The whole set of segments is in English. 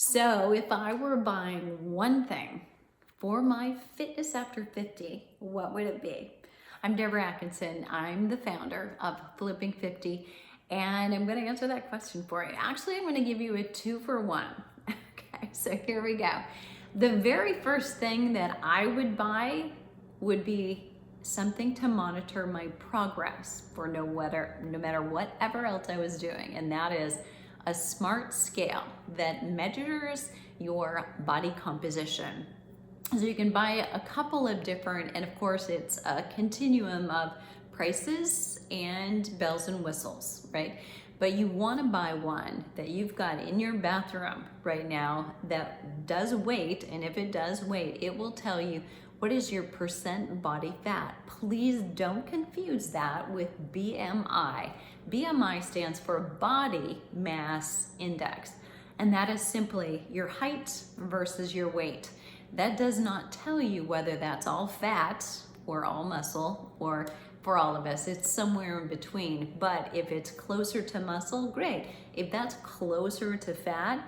So if I were buying one thing for my fitness after 50, what would it be? I'm Deborah Atkinson. I'm the founder of Flipping 50, and I'm going to answer that question for you. Actually, I'm going to give you a 2-for-1. Okay, so here we go. The very first thing that I would buy would be something to monitor my progress for no matter whatever else I was doing, and that is a smart scale that measures your body composition. So you can buy a couple of different, and of course it's a continuum of prices and bells and whistles, right? But you want to buy one that you've got in your bathroom right now that does weight, and if it does weight, it will tell you what is your percent body fat. Please don't confuse that with BMI. BMI stands for Body Mass Index, and that is simply your height versus your weight. That does not tell you whether that's all fat or all muscle, or for all of us, it's somewhere in between. But if it's closer to muscle, great. If that's closer to fat,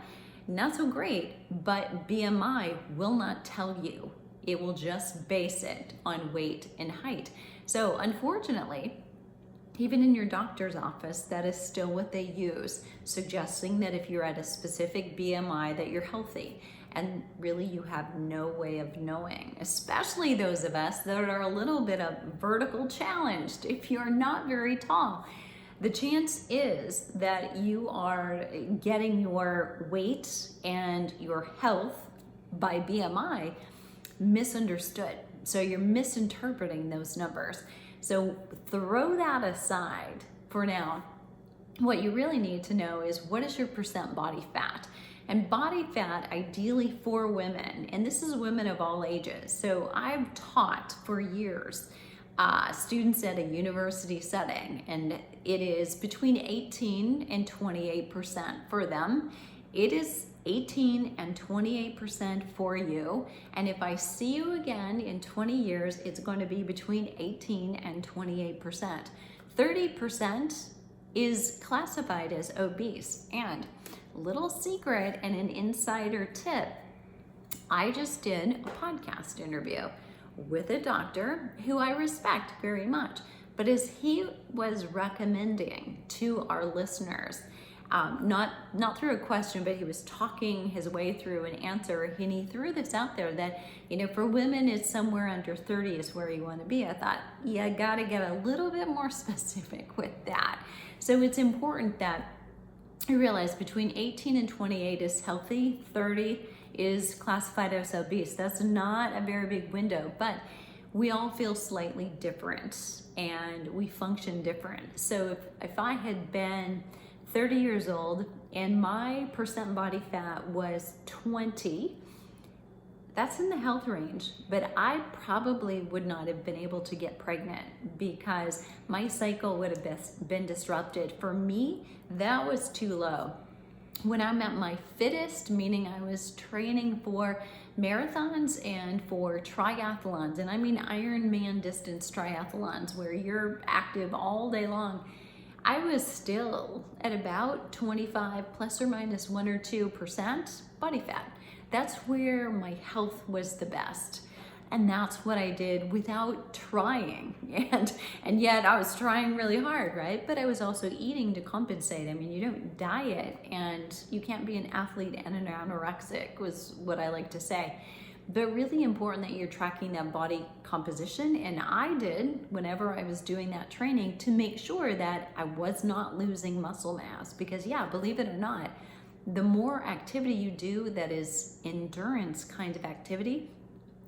not so great, but BMI will not tell you. It will just base it on weight and height. So unfortunately, even in your doctor's office, that is still what they use, suggesting that if you're at a specific BMI that you're healthy. And really you have no way of knowing, especially those of us that are a little bit of vertical challenged. If you're not very tall, the chance is that you are getting your weight and your health by BMI misunderstood. So you're misinterpreting those numbers. So throw that aside for now. What you really need to know is, what is your percent body fat? And body fat, ideally for women, and this is women of all ages. So I've taught for years students at a university setting, and it is between 18 and 28% for them. It is 18 and 28% for you. And if I see you again in 20 years, it's going to be between 18 and 28%. 30% is classified as obese. And little secret and an insider tip, I just did a podcast interview with a doctor who I respect very much. But as he was recommending to our listeners, not through a question, but he was talking his way through an answer, and he threw this out there that, for women, it's somewhere under 30 is where you want to be. I thought, yeah, got to get a little bit more specific with that. So it's important that you realize between 18 and 28 is healthy, 30 is classified as obese. That's not a very big window, but we all feel slightly different and we function different. So if I had been 30 years old and my percent body fat was 20, that's in the health range, but I probably would not have been able to get pregnant because my cycle would have been disrupted. For me, that was too low. When I'm at my fittest, meaning I was training for marathons and for triathlons, and I mean Ironman distance triathlons where you're active all day long, I was still at about 25 plus or minus 1 or 2% body fat. That's where my health was the best. And that's what I did without trying. And yet I was trying really hard, right? But I was also eating to compensate. I mean, you don't diet and you can't be an athlete and an anorexic, was what I like to say. But really important that you're tracking that body composition. And I did whenever I was doing that training to make sure that I was not losing muscle mass. Because yeah, believe it or not, the more activity you do that is endurance kind of activity,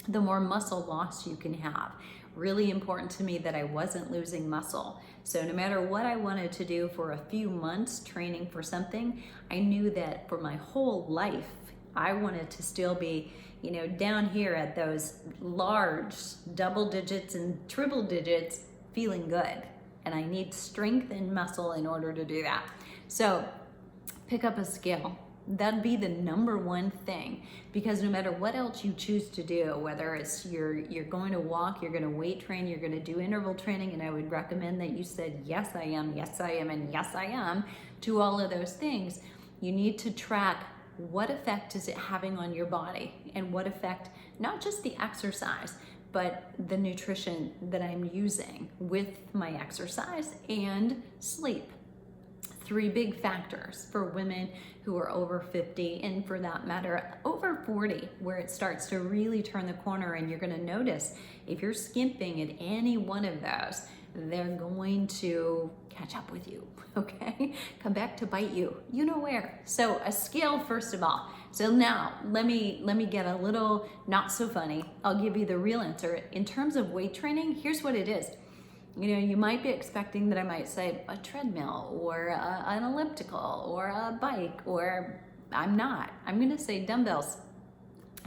the more muscle loss you can have. Really important to me that I wasn't losing muscle. So no matter what I wanted to do for a few months training for something, I knew that for my whole life, I wanted to still be, down here at those large double digits and triple digits, feeling good. And I need strength and muscle in order to do that. So pick up a scale. That'd be the number one thing, because no matter what else you choose to do, whether it's you're going to walk, you're going to weight train, you're going to do interval training, and I would recommend that you said, yes, I am, and yes, I am to all of those things. You need to track what effect is it having on your body, and what effect, not just the exercise, but the nutrition that I'm using with my exercise and sleep. 3 big factors for women who are over 50, and for that matter, over 40, where it starts to really turn the corner, and you're gonna notice if you're skimping at any one of those, they're going to catch up with you, okay? Come back to bite you, you know where. So a scale, first of all. So now let me get a little not so funny. I'll give you the real answer. In terms of weight training, here's what it is. You know, you might be expecting that I might say a treadmill or an elliptical or a bike, or I'm not. I'm gonna say dumbbells.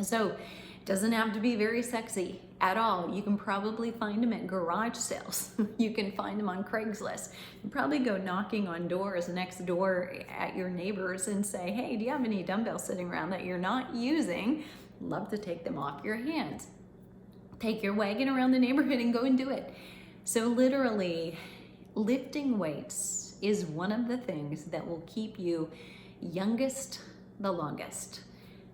So it doesn't have to be very sexy at all. You can probably find them at garage sales. You can find them on Craigslist. You probably go knocking on doors next door at your neighbors and say, hey, do you have any dumbbells sitting around that you're not using? Love to take them off your hands. Take your wagon around the neighborhood and go and do it. So literally, lifting weights is one of the things that will keep you youngest the longest,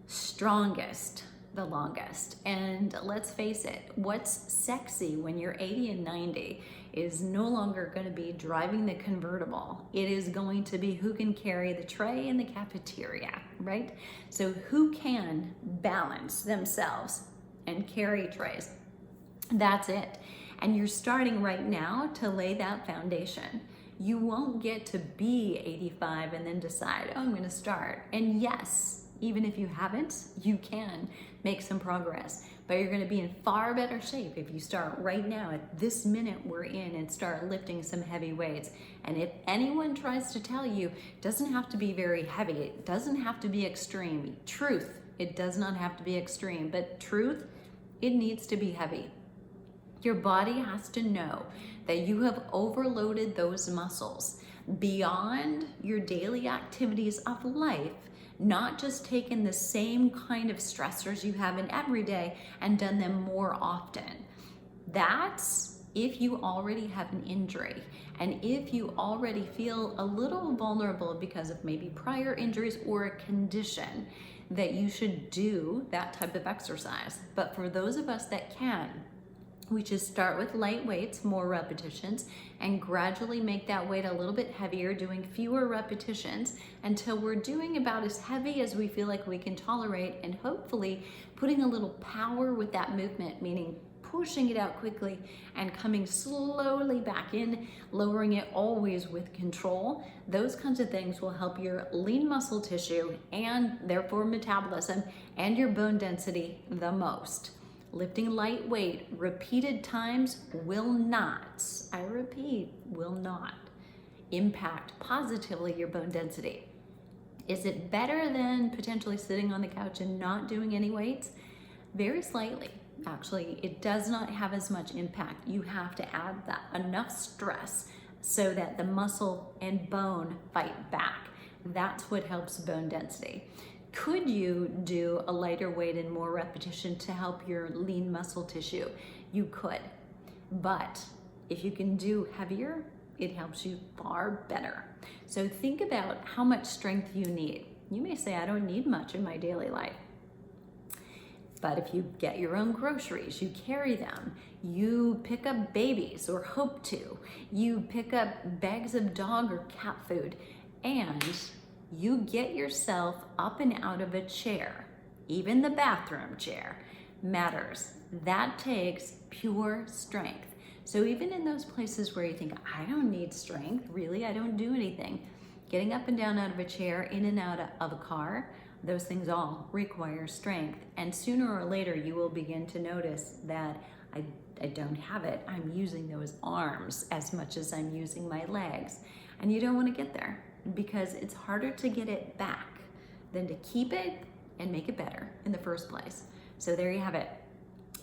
strongest the longest. And let's face it, what's sexy when you're 80 and 90 is no longer going to be driving the convertible. It is going to be who can carry the tray in the cafeteria, right? So who can balance themselves and carry trays? That's it. And you're starting right now to lay that foundation. You won't get to be 85 and then decide, oh, I'm going to start. And yes, even if you haven't, you can make some progress, but you're going to be in far better shape if you start right now at this minute we're in and start lifting some heavy weights. And if anyone tries to tell you it doesn't have to be very heavy, it doesn't have to be extreme. Truth, it does not have to be extreme, but truth, it needs to be heavy. Your body has to know that you have overloaded those muscles beyond your daily activities of life, not just taken the same kind of stressors you have in every day and done them more often. That's if you already have an injury, and if you already feel a little vulnerable because of maybe prior injuries or a condition, that you should do that type of exercise. But for those of us that can, we just start with light weights, more repetitions, and gradually make that weight a little bit heavier, doing fewer repetitions until we're doing about as heavy as we feel like we can tolerate, and hopefully putting a little power with that movement, meaning pushing it out quickly and coming slowly back in, lowering it always with control. Those kinds of things will help your lean muscle tissue and therefore metabolism and your bone density the most. Lifting light weight repeated times will not, I repeat, will not impact positively your bone density. Is it better than potentially sitting on the couch and not doing any weights? Very slightly. Actually, it does not have as much impact. You have to add that enough stress so that the muscle and bone fight back. That's what helps bone density. Could you do a lighter weight and more repetition to help your lean muscle tissue? You could, but if you can do heavier, it helps you far better. So think about how much strength you need. You may say, I don't need much in my daily life. But if you get your own groceries, you carry them, you pick up babies or hope to, you pick up bags of dog or cat food, and you get yourself up and out of a chair, even the bathroom chair matters. That takes pure strength. So even in those places where you think, I don't need strength, really, I don't do anything, getting up and down out of a chair, in and out of a car, those things all require strength. And sooner or later, you will begin to notice that I don't have it. I'm using those arms as much as I'm using my legs. And you don't want to get there because it's harder to get it back than to keep it and make it better in the first place. So there you have it.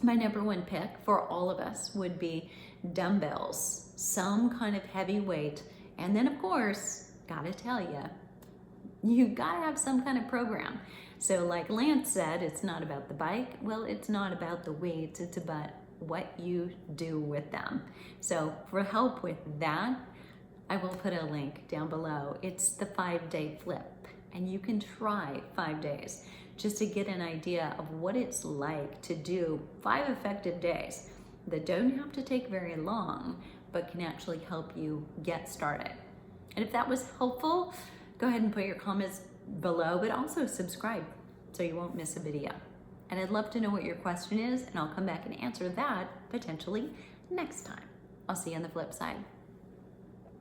My number one pick for all of us would be dumbbells, some kind of heavy weight. And then of course, gotta tell you gotta have some kind of program. So like Lance said, it's not about the bike. Well, it's not about the weights, it's about what you do with them. So for help with that, I will put a link down below. It's the 5-day flip. and you can try 5 days just to get an idea of what it's like to do 5 effective days that don't have to take very long, but can actually help you get started. And if that was helpful, go ahead and put your comments below, but also subscribe so you won't miss a video. And I'd love to know what your question is, and I'll come back and answer that potentially next time. I'll see you on the flip side.